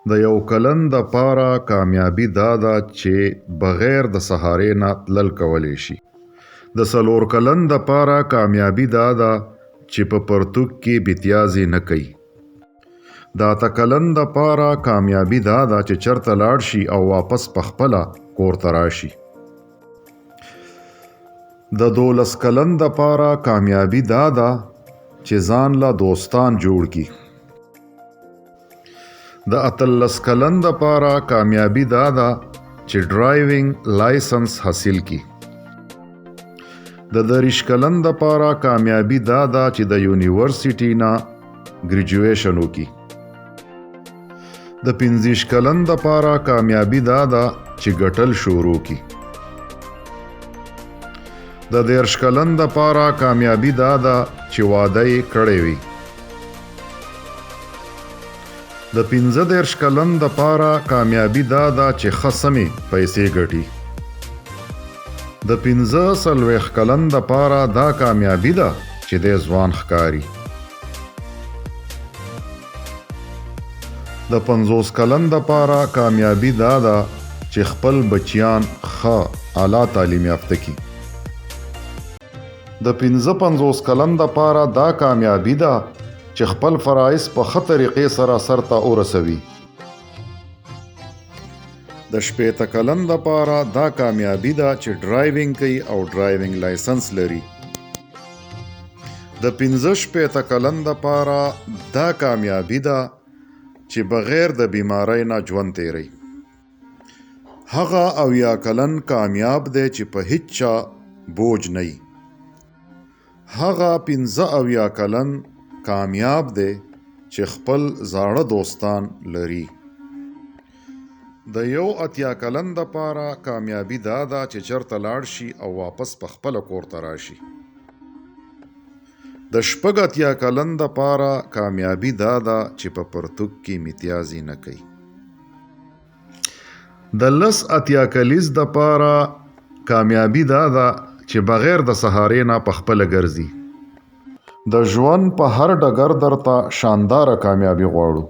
د یو کلن د پاره کامیابی دا ده چې بغیر د سهارې نه تلل کولی شي. د 4 کلن د پاره کامیابی دا ده چې په پرتوګ کې بیتیازي نه کوي. د 8 کلن د پاره کامیابی دا ده چې چرته لاړ شي او واپس پخپله کور ته راشي. د 12 کلن د پاره کامیابی دا ده چې ځان له دوستان جوړ کی. د 18 کلن د پاره کامیابی دا ده چې ډرایوینګ لایسنس حاصل کی. د 30 کلن د پاره کامیابی دا ده چې د یونیورسيټي نه ګریجویشن وکي. د 15 کلن د پاره کامیابی دا ده چې ګټل شروع کی. د 13 کلن د پاره کامیابی دا ده چې واده یې کړی وي. د 15 کلن د پاره کامیابی دا ده چې خصمي پیسې ګټي. د 15 کلن د پاره دا کامیابی ده چې د ځوان ښکاری. د 50 کلن د پاره کامیابی دا ده چې خپل بچیان ښه اعلی تعلیم یافته کی. د 55 کلن د پاره دا کامیابی ده چې خپل فرایض په ښه طریقې سره سرته ورسوي. د 60 کلن د پاره دا کامیابی ده چې ډرایوینګ کوي او ډرایوینګ لایسنس لري. د 65 کلن د پاره دا کامیابی ده چې بغیر د بیماری نه ژوند تیری. هغه 80 کلن کامیاب دی چې په هیڅ چا بوج نه وي. هغه 75 کلن کامیاب دی چې خپل زاړه دوستان لري. د 80 کلن د پاره کامیابی دا ده چې چرته لاړ شي او واپس په خپل کور ته راشي. د 80 کلن د پاره کامیابی دا ده چې په پرتوګ کې امتیازي نه کوي. د 80 کلیز د پاره کامیابی دا ده چې بغیر د سهارې نه په خپله ګرځي. د ژوند په هر ډګر درته شانداره کامیابی غواړو.